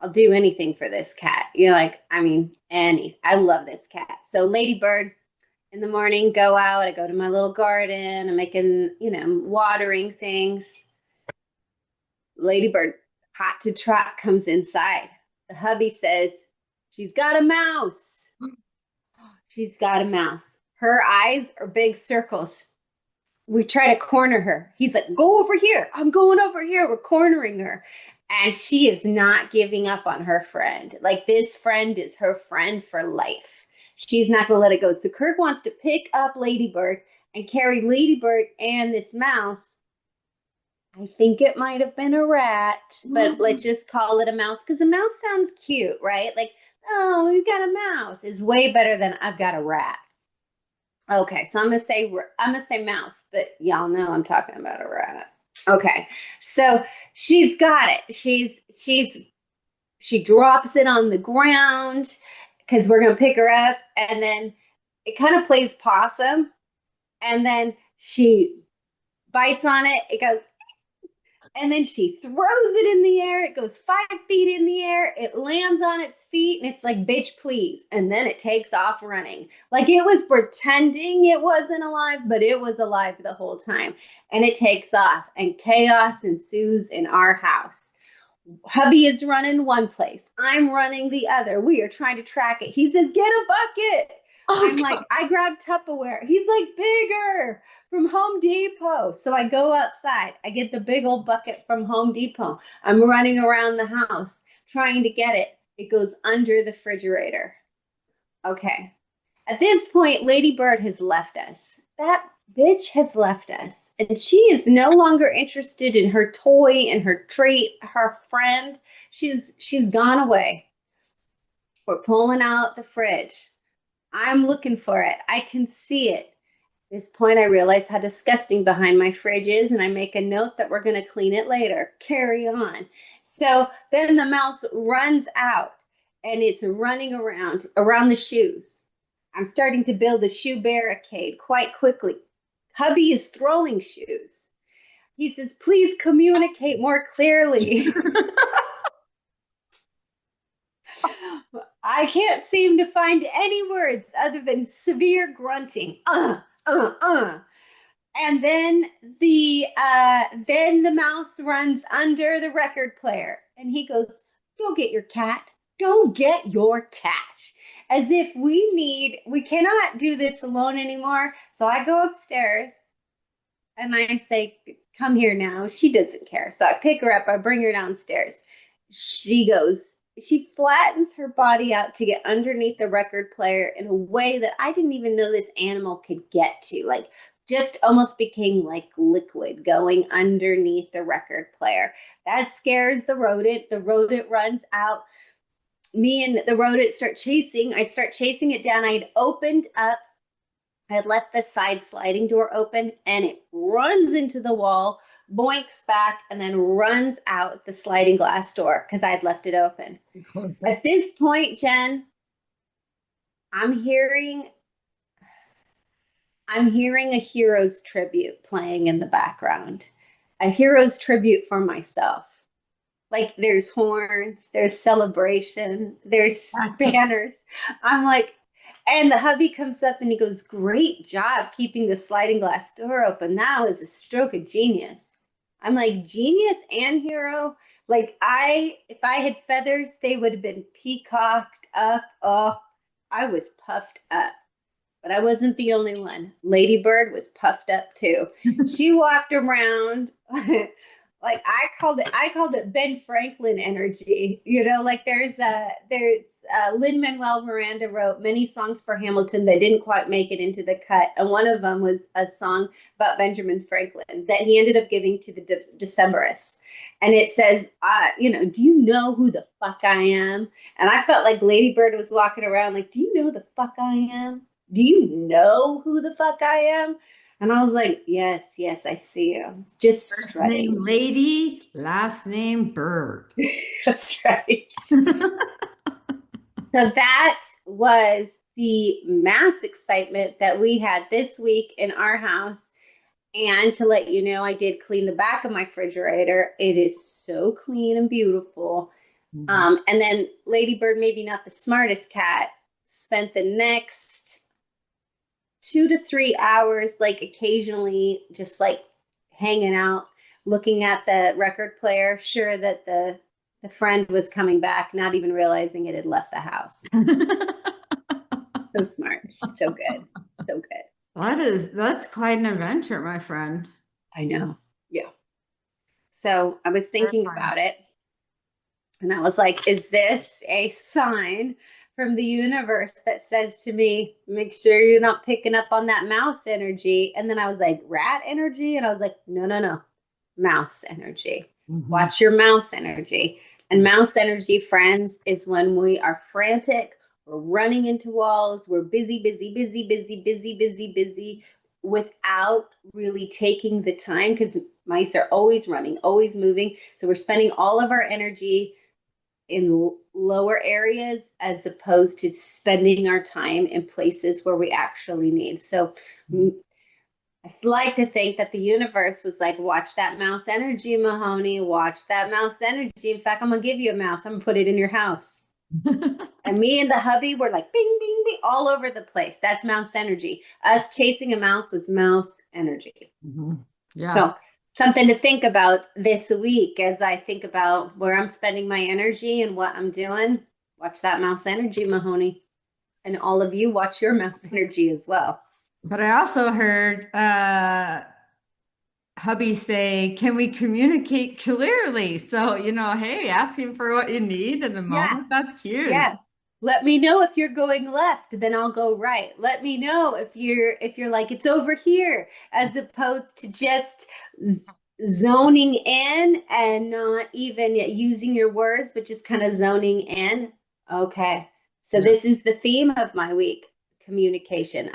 I'll do anything for this cat. You're like, I mean, I love this cat. So Ladybird in the morning, go out. I go to my little garden. I'm making, watering things. Ladybird, hot to trot, comes inside. The hubby says, she's got a mouse. She's got a mouse. Her eyes are big circles. We try to corner her. He's like, go over here. I'm going over here. We're cornering her. And she is not giving up on her friend. Like, this friend is her friend for life. She's not going to let it go. So Kirk wants to pick up Ladybird and carry Ladybird and this mouse. I think it might have been a rat, but let's just call it a mouse because a mouse sounds cute, right? Like, oh, we've got a mouse is way better than I've got a rat. Okay, so I'm gonna say mouse, but y'all know I'm talking about a rat. Okay, so she's got it. She drops it on the ground because we're gonna pick her up, and then it kind of plays possum, and then she bites on it. It goes, and then she throws it in the air. It goes 5 feet in the air. It lands on its feet, and it's like, bitch, please. And then it takes off running. Like, it was pretending it wasn't alive, but it was alive the whole time. And it takes off, and chaos ensues in our house. Hubby is running one place. I'm running the other. We are trying to track it. He says, get a bucket. Oh I'm like, God. I grab Tupperware. He's like, bigger from Home Depot. So I go outside. I get the big old bucket from Home Depot. I'm running around the house trying to get it. It goes under the refrigerator. Okay. At this point, Lady Bird has left us. That bitch has left us. And she is no longer interested in her toy and her treat, her friend. She's gone away. We're pulling out the fridge. I'm looking for it. I can see it. At this point, I realize how disgusting behind my fridge is, and I make a note that we're going to clean it later. Carry on. So then the mouse runs out, and it's running around the shoes. I'm starting to build a shoe barricade quite quickly. Hubby is throwing shoes. He says, please communicate more clearly. I can't seem to find any words other than severe grunting. And then the mouse runs under the record player, and he goes, "Go get your cat. Go get your cat." As if we cannot do this alone anymore. So I go upstairs and I say, "Come here now." She doesn't care. So I pick her up, I bring her downstairs. She flattens her body out to get underneath the record player in a way that I didn't even know this animal could get to. Like, just almost became like liquid going underneath the record player. That scares the rodent. The rodent runs out. Me and the rodent start chasing. I'd start chasing it down. I'd opened up, I had left the side sliding door open, and it runs into the wall, boinks back, and then runs out the sliding glass door because I had left it open. At this point, Jen, I'm hearing I'm hearing a hero's tribute playing in the background. A hero's tribute for myself. Like, there's horns, there's celebration, there's banners. I'm like, and the hubby comes up and he goes, great job keeping the sliding glass door open. That was a stroke of genius. I'm like, genius and hero. Like, if I had feathers, they would have been peacocked up. Oh, I was puffed up. But I wasn't the only one. Lady Bird was puffed up too. She walked around like, I called it Ben Franklin energy. Like, there's Lin-Manuel Miranda wrote many songs for Hamilton that didn't quite make it into the cut, and one of them was a song about Benjamin Franklin that he ended up giving to the Decemberists. And it says, do you know who the fuck I am? And I felt like Lady Bird was walking around like, do you know who the fuck I am? Do you know who the fuck I am? And I was like, yes, yes, I see you. It's just First name strutting. Lady, last name Bird. That's right. So that was the mass excitement that we had this week in our house. And to let you know, I did clean the back of my refrigerator. It is so clean and beautiful. Mhm. And then Ladybird, maybe not the smartest cat, spent the next 2 to 3 hours, like occasionally just like hanging out, looking at the record player, sure that the friend was coming back, not even realizing it had left the house. So smart. She's so good. So good. That's quite an adventure, my friend. I know. Yeah. So I was thinking Terrifying. about it and I was like, is this a sign from the universe that says to me, make sure you're not picking up on that mouse energy? And then I was like, rat energy? And I was like, no, no, no, mouse energy. Mhm. Watch your mouse energy. And mouse energy, friends, is when we are frantic, we're running into walls, we're busy, busy, busy, busy, busy, busy, busy, without really taking the time because mice are always running, always moving. So we're spending all of our energy in lower areas as opposed to spending our time in places where we actually need. So I'd like to think that the universe was like, watch that mouse energy, Mahoney, watch that mouse energy. In fact, I'm going to give you a mouse. I'm going to put it in your house. And me and the hubby were like, bing, bing, bing, all over the place. That's mouse energy. Us chasing a mouse was mouse energy. Mhm. Yeah. So something to think about this week as I think about where I'm spending my energy and what I'm doing. Watch that mouse energy, Mahoney. And all of you watch your mouse energy as well. But I also heard hubby say, can we communicate clearly? So, hey, asking for what you need in the Yeah, moment, that's huge. yeah. Let me know if you're going left, then I'll go right. Let me know if you're like it's over here, as opposed to just zoning in and not even using your words, but just kind of zoning in. Okay. So Yeah. this is the theme of my week, communication.